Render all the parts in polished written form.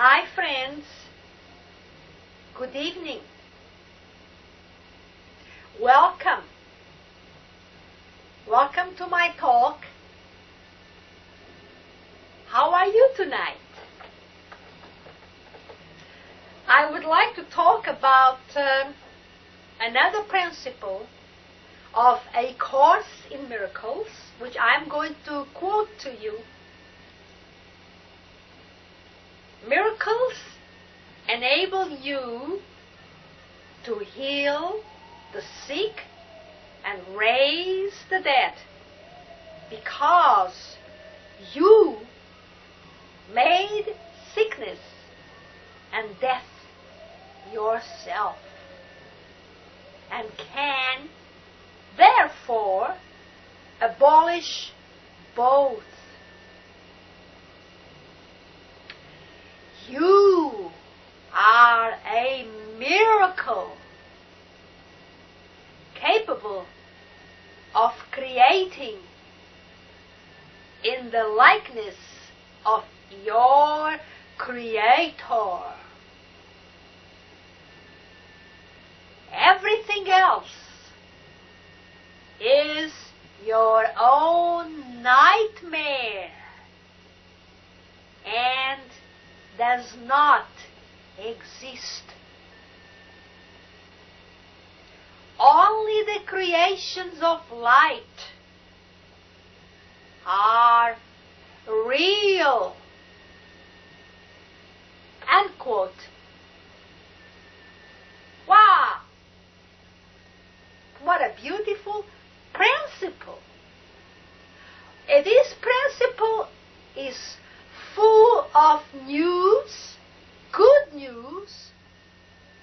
Hi friends, good evening. Welcome to my talk. How are you tonight? I would like to talk about another principle of A Course in Miracles, which I'm going to quote to you. Miracles enable you to heal the sick and raise the dead because you made sickness and death yourself and can therefore abolish both. You are a miracle capable of creating in the likeness of your Creator. Everything else is your own nightmare and does not exist. Only the creations of light are real. Unquote. Wow! What a beautiful principle. This principle is full of news, good news,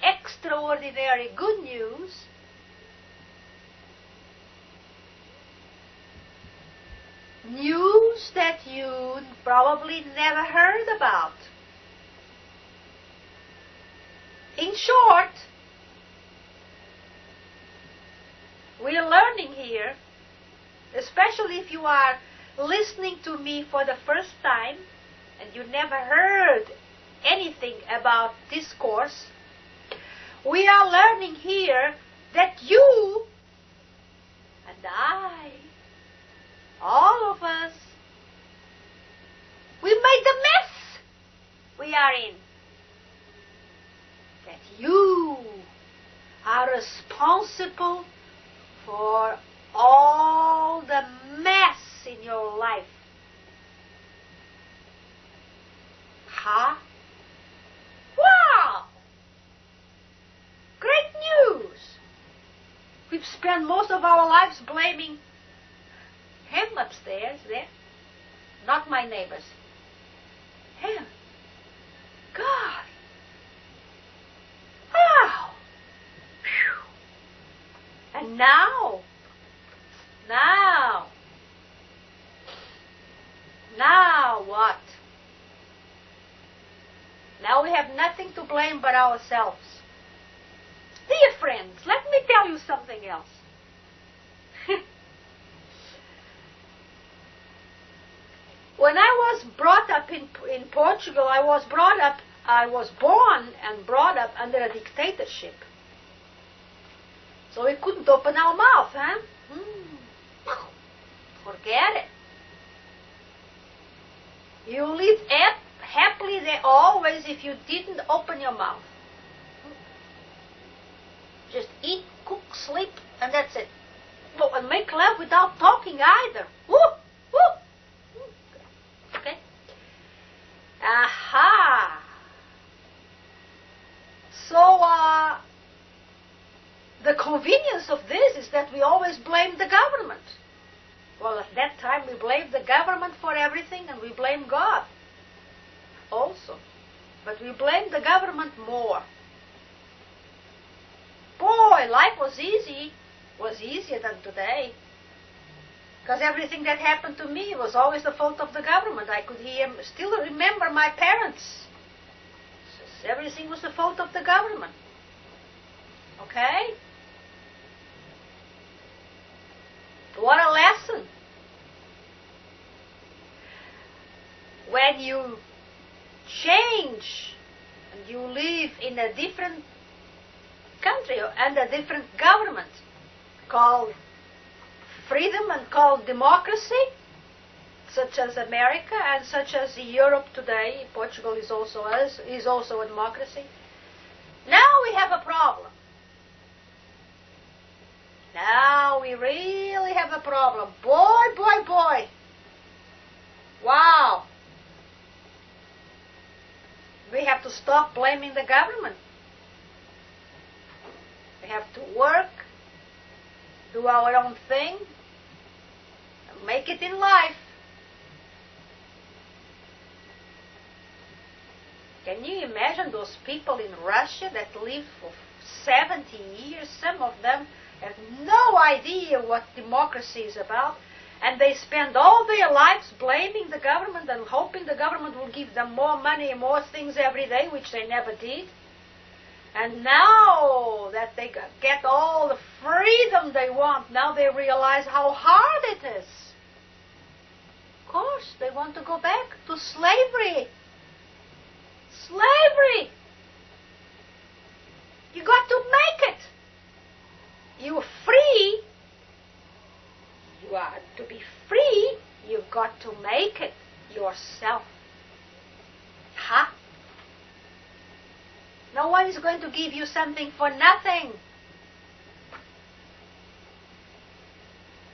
extraordinary good news, news that you probably never heard about. In short, we are learning here, especially if you are listening to me for the first time and you never heard anything about this course, we are learning here that you and I, all of us, we made the mess we are in. That you are responsible for all the mess in your life. Huh? Wow! Great news! We've spent most of our lives blaming him upstairs there, not my neighbors. Him. God. Wow. Whew. And now what? Now we have nothing to blame but ourselves. Dear friends, let me tell you something else. When I was brought up in Portugal, I was born and brought up under a dictatorship. So we couldn't open our mouth, huh? Forget it. You live happily there always if you didn't open your mouth. Just eat, cook, sleep, and that's it. But and make love without talking either. Woo! Woo! Okay? Aha! So, the convenience of this is that we always blame the government. Well, at that time we blamed the government for everything and we blamed God also. But we blamed the government more. Boy, life was easier than today. Because everything that happened to me was always the fault of the government. I could still remember my parents. Everything was the fault of the government. Okay? What a lesson. When you change and you live in a different country and a different government called freedom and called democracy, such as America and such as Europe today. Portugal is also a democracy. Now we have a problem. Now we really have a problem. Boy, boy, boy. Wow. We have to stop blaming the government. We have to work, do our own thing, and make it in life. Can you imagine those people in Russia that live for 70 years? Some of them have no idea what democracy is about, and they spend all their lives blaming the government and hoping the government will give them more money and more things every day, which they never did. And now that they get all the freedom they want, now they realize how hard it is. Of course, they want to go back to slavery. Slavery! You got to make it. You're free. You are to be free. You've got to make it yourself. Huh? No one is going to give you something for nothing.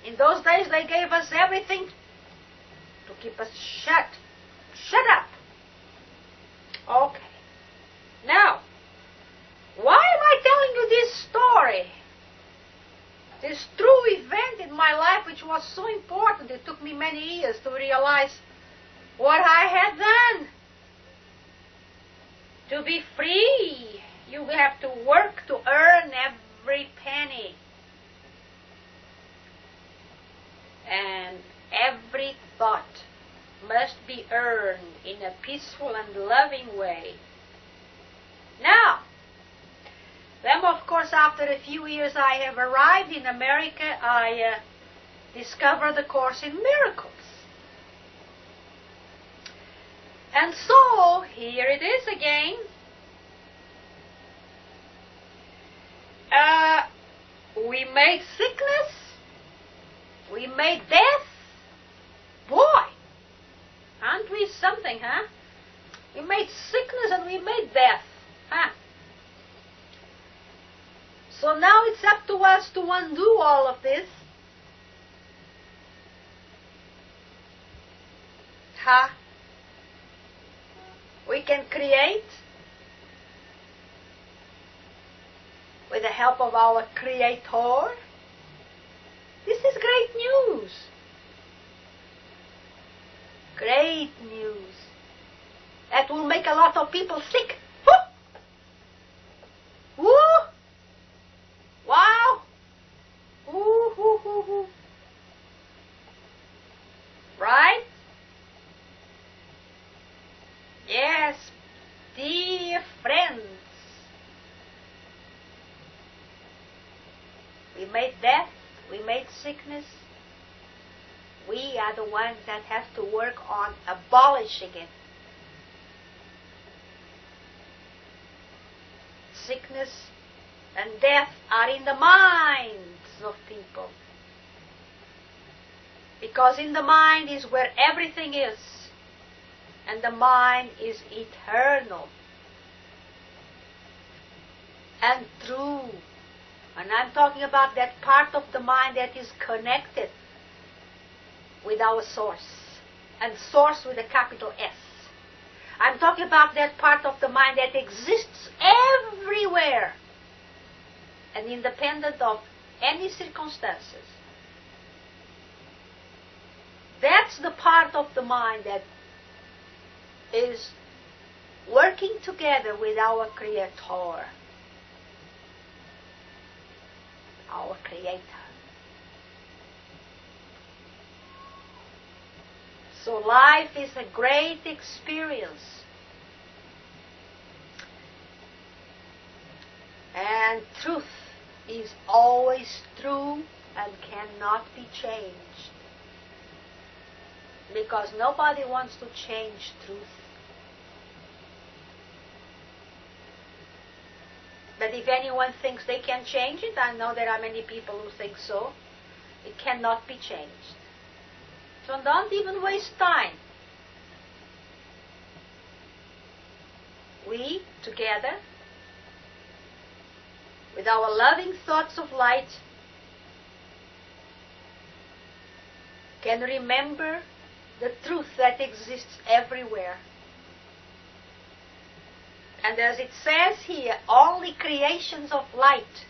In those days, they gave us everything to keep us shut. Shut up. Okay. Now, why am I telling you this story? This true event in my life, which was so important. It took me many years to realize what I had done. To be free, you have to work to earn every penny. And every thought must be earned in a peaceful and loving way. Now, then of course after a few years I have arrived in America, I discovered the Course in Miracles. And so, here it is again. We made sickness. We made death. Boy, aren't we something, huh? We made sickness and we made death, huh? So now it's up to us to undo all of this. Huh? We can create with the help of our Creator. This is great news. Great news. That will make a lot of people sick. Woo! Woo! Wow! Woo, woo, woo, woo. Right? Yes, dear friends. We made death, we made sickness. We are the ones that have to work on abolishing it. Sickness and death are in the minds of people. Because in the mind is where everything is. And the mind is eternal and true. And I'm talking about that part of the mind that is connected with our source. And source with a capital S. I'm talking about that part of the mind that exists everywhere and independent of any circumstances. That's the part of the mind that is working together with our Creator, our Creator. So life is a great experience. And truth is always true and cannot be changed. Because nobody wants to change truth. that if anyone thinks they can change it, I know there are many people who think so, it cannot be changed. So don't even waste time. We, together, with our loving thoughts of light, can remember the truth that exists everywhere. And as it says here, all the creations of light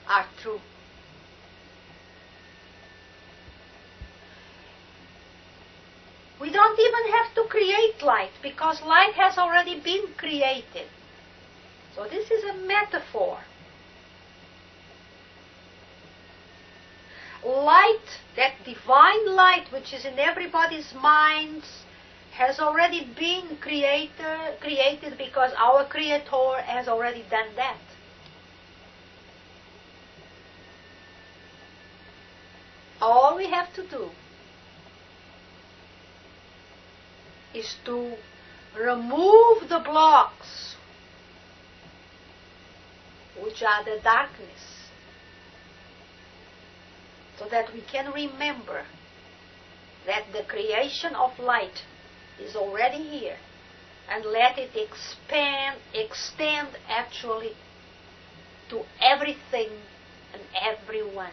are true. We don't even have to create light, because light has already been created. So this is a metaphor. Light, that divine light which is in everybody's minds, has already been created because our Creator has already done that. All we have to do is to remove the blocks, which are the darkness, so that we can remember that the creation of light is already here, and let it extend actually to everything and everyone.